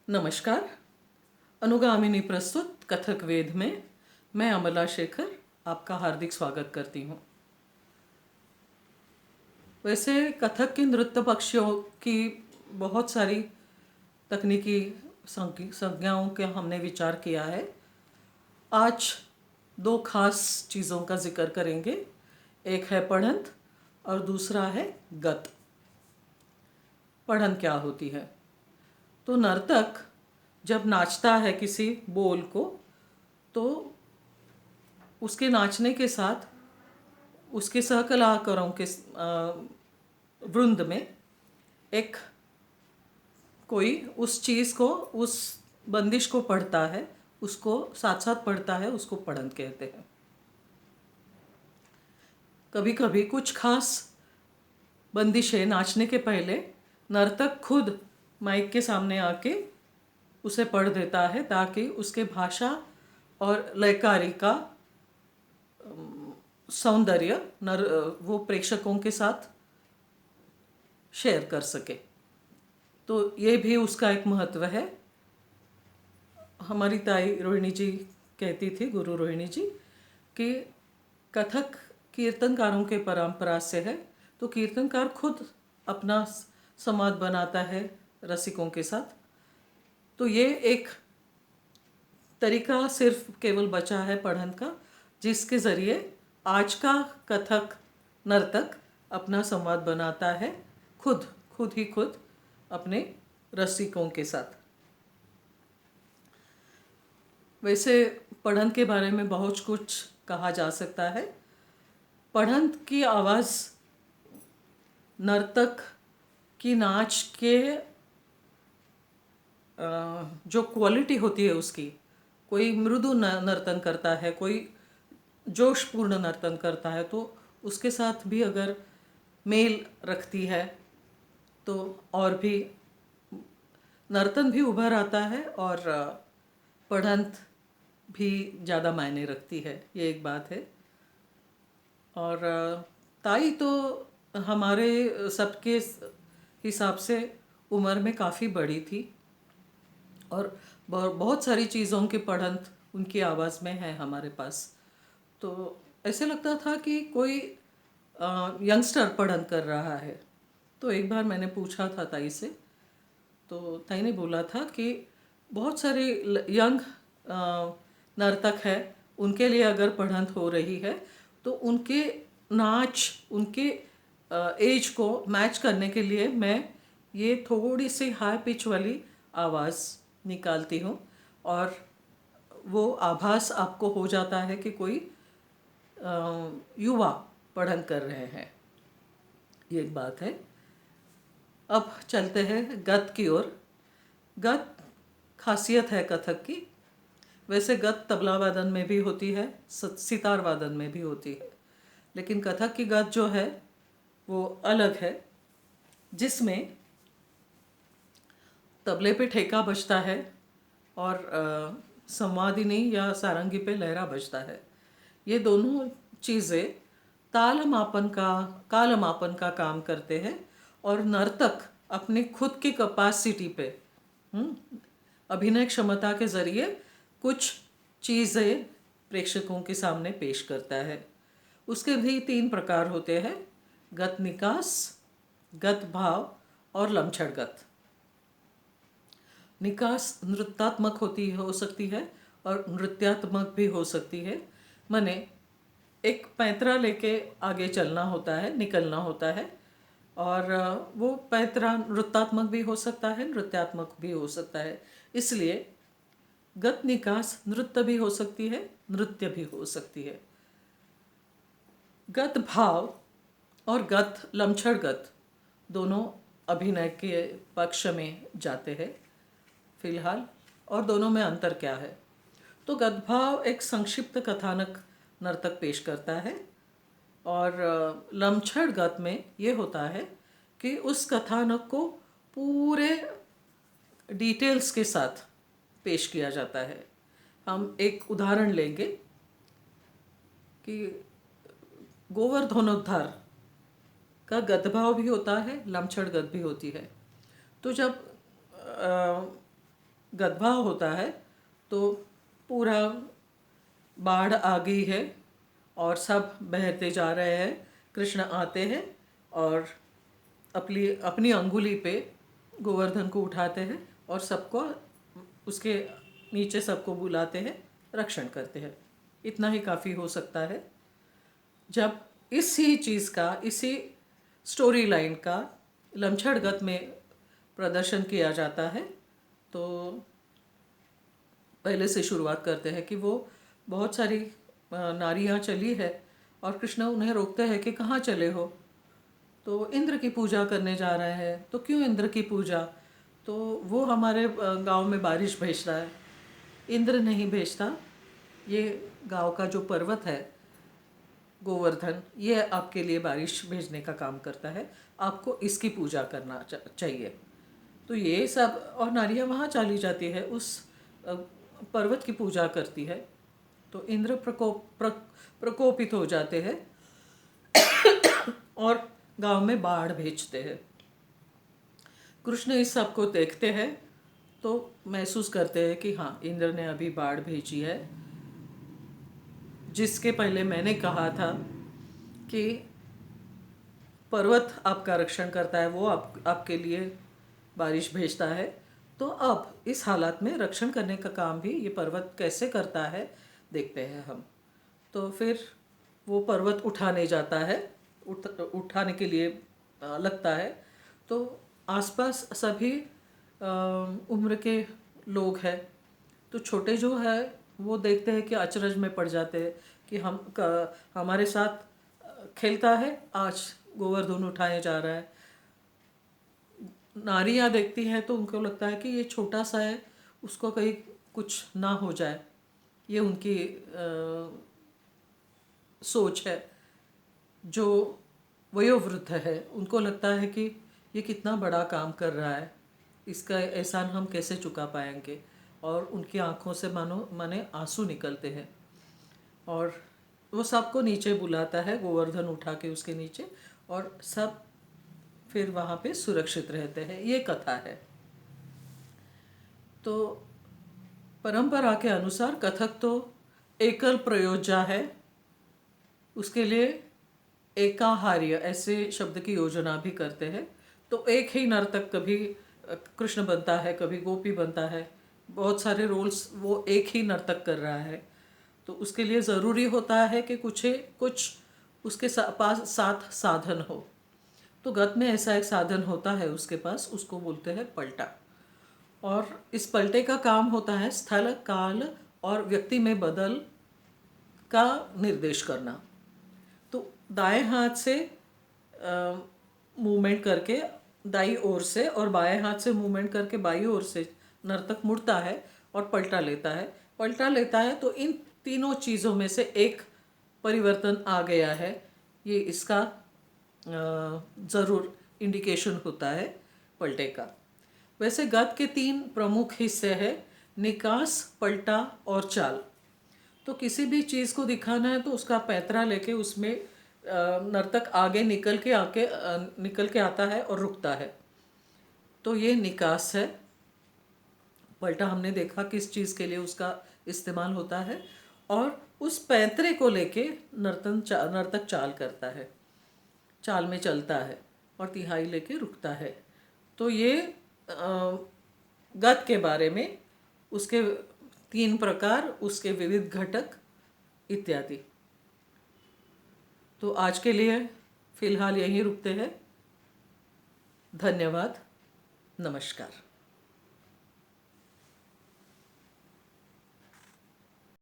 नमस्कार। अनुगामिनी प्रस्तुत कथक वेद में मैं अमला शेखर आपका हार्दिक स्वागत करती हूँ। वैसे कथक के नृत्य पक्षियों की बहुत सारी तकनीकी संज्ञाओं के हमने विचार किया है। आज दो खास चीज़ों का जिक्र करेंगे। एक है पढ़ंत और दूसरा है गत। पढ़ंत क्या होती है? तो नर्तक जब नाचता है किसी बोल को, तो उसके नाचने के साथ उसके सहकलाकारों के वृंद में एक कोई उस चीज़ को, उस बंदिश को पढ़ता है, उसको साथ साथ पढ़ता है, उसको पढ़ंत कहते हैं। कभी कभी कुछ खास बंदिशें नाचने के पहले नर्तक खुद माइक के सामने आके उसे पढ़ देता है, ताकि उसके भाषा और लयकारी का सौंदर्य वो प्रेक्षकों के साथ शेयर कर सके। तो ये भी उसका एक महत्व है। हमारी ताई रोहिणी जी कहती थी, गुरु रोहिणी जी, कि कथक कीर्तनकारों के परंपरा से है। तो कीर्तनकार खुद अपना संवाद बनाता है रसिकों के साथ। तो ये एक तरीका सिर्फ केवल बचा है पढ़ंत का, जिसके ज़रिए आज का कथक नर्तक अपना संवाद बनाता है खुद ही खुद अपने रसिकों के साथ। वैसे पढ़ंत के बारे में बहुत कुछ कहा जा सकता है। पढ़ंत की आवाज़ नर्तक की नाच के जो क्वालिटी होती है उसकी, कोई मृदु नर्तन करता है, कोई जोशपूर्ण नर्तन करता है, तो उसके साथ भी अगर मेल रखती है तो और भी नर्तन भी उभर आता है और पढ़ंत भी ज़्यादा मायने रखती है। ये एक बात है। और ताई तो हमारे सबके हिसाब से उम्र में काफ़ी बड़ी थी और बहुत सारी चीज़ों की पढ़ंत उनकी आवाज़ में है हमारे पास। तो ऐसे लगता था कि कोई यंगस्टर पढ़ंत कर रहा है। तो एक बार मैंने पूछा था ताई से, तो ताई ने बोला था कि बहुत सारे यंग नर्तक है, उनके लिए अगर पढ़ंत हो रही है तो उनके नाच, उनके एज को मैच करने के लिए मैं ये थोड़ी सी हाई पिच वाली आवाज़ निकालती हूँ, और वो आभास आपको हो जाता है कि कोई युवा पढ़ंत कर रहे हैं। ये एक बात है। अब चलते हैं गत की ओर। गत खासियत है कथक की। वैसे गत तबला वादन में भी होती है, सितार वादन में भी होती है, लेकिन कथक की गत जो है वो अलग है, जिसमें तबले पे ठेका बजता है और संवादिनी या सारंगी पे लहरा बजता है। ये दोनों चीज़ें काल मापन का काम करते हैं, और नर्तक अपने खुद की कैपेसिटी पे, अभिनय क्षमता के ज़रिए कुछ चीज़ें प्रेक्षकों के सामने पेश करता है। उसके भी 3 प्रकार होते हैं: गत निकास, गत भाव और लमछड़ गत। निकास नृत्यात्मक हो सकती है और नृत्यात्मक भी हो सकती है। माने एक पैंतरा लेके आगे चलना होता है, निकलना होता है, और वो पैंतरा नृत्यात्मक भी हो सकता है, नृत्यात्मक भी हो सकता है। इसलिए गत निकास नृत्य भी हो सकती है, नृत्य भी हो सकती है। गत भाव और गत लमछड़ गत दोनों अभिनय के पक्ष में जाते हैं फिलहाल। और दोनों में अंतर क्या है? तो गत भाव एक संक्षिप्त कथानक नर्तक पेश करता है, और लमछड़ गत में ये होता है कि उस कथानक को पूरे डिटेल्स के साथ पेश किया जाता है। हम एक उदाहरण लेंगे कि गोवर्धनोद्धार का गतभाव भी होता है, लमछड़ गत भी होती है। तो जब गदभाव होता है तो पूरा बाढ़ आ गई है और सब बहते जा रहे हैं। कृष्ण आते हैं और अपनी अपनी अंगुली पे गोवर्धन को उठाते हैं और सबको उसके नीचे सबको बुलाते हैं, रक्षण करते हैं। इतना ही काफ़ी हो सकता है। जब इसी चीज़ का, इसी स्टोरी लाइन का लमछड़गत में प्रदर्शन किया जाता है तो पहले से शुरुआत करते हैं कि वो बहुत सारी नारियां चली है और कृष्ण उन्हें रोकते हैं कि कहाँ चले हो। तो इंद्र की पूजा करने जा रहे हैं। तो क्यों इंद्र की पूजा? तो वो हमारे गांव में बारिश भेजता है। इंद्र नहीं भेजता, ये गांव का जो पर्वत है गोवर्धन, ये आपके लिए बारिश भेजने का काम करता है। आपको इसकी पूजा करना चाहिए। तो ये सब, और नारियां वहाँ चली जाती है, उस पर्वत की पूजा करती है। तो इंद्र प्रकोपित हो जाते हैं और गांव में बाढ़ भेजते हैं। कृष्ण इस सब को देखते हैं तो महसूस करते हैं कि हाँ, इंद्र ने अभी बाढ़ भेजी है। जिसके पहले मैंने कहा था कि पर्वत आपका रक्षण करता है, वो आपके लिए बारिश भेजता है। तो अब इस हालात में रक्षण करने का काम भी ये पर्वत कैसे करता है देखते हैं हम। तो फिर वो पर्वत उठाने जाता है, उठाने के लिए लगता है। तो आसपास सभी उम्र के लोग हैं। तो छोटे जो है वो देखते हैं कि अचरज में पड़ जाते हैं कि हमारे साथ खेलता है, आज गोवर्धन उठाने जा रहा है। नारियां देखती हैं तो उनको लगता है कि ये छोटा सा है, उसको कहीं कुछ ना हो जाए। ये उनकी सोच है। जो वयोवृद्ध है उनको लगता है कि ये कितना बड़ा काम कर रहा है, इसका एहसान हम कैसे चुका पाएंगे। और उनकी आंखों से माने आंसू निकलते हैं और वो सबको नीचे बुलाता है, गोवर्धन उठा के उसके नीचे, और सब फिर वहाँ पे सुरक्षित रहते हैं। ये कथा है। तो परंपरा के अनुसार कथक तो एकल प्रयोज्या है। उसके लिए एकाहार्य ऐसे शब्द की योजना भी करते हैं। तो एक ही नर्तक, कभी कृष्ण बनता है, कभी गोपी बनता है, बहुत सारे रोल्स वो एक ही नर्तक कर रहा है। तो उसके लिए ज़रूरी होता है कि कुछ उसके पास साथ साधन हो। तो गत में ऐसा एक साधन होता है उसके पास, उसको बोलते हैं पलटा। और इस पलटे का काम होता है स्थल, काल और व्यक्ति में बदल का निर्देश करना। तो दाएं हाथ से मूवमेंट करके दाई ओर से और बाएं हाथ से मूवमेंट करके बाई ओर से नर्तक मुड़ता है और पलटा लेता है। पलटा लेता है तो इन तीनों चीज़ों में से एक परिवर्तन आ गया है, ये इसका ज़रूर इंडिकेशन होता है पलटे का। वैसे गत के 3 प्रमुख हिस्से हैं, निकास, पलटा और चाल। तो किसी भी चीज़ को दिखाना है तो उसका पैतरा लेके उसमें नर्तक आगे निकल के आता है और रुकता है। तो ये निकास है। पलटा हमने देखा किस चीज़ के लिए उसका इस्तेमाल होता है। और उस पैतरे को लेके नर्तक चाल करता है, चाल में चलता है और तिहाई लेके रुकता है। तो ये गत के बारे में, उसके 3 प्रकार, उसके विविध घटक इत्यादि। तो आज के लिए फ़िलहाल यहीं रुकते हैं। धन्यवाद। नमस्कार।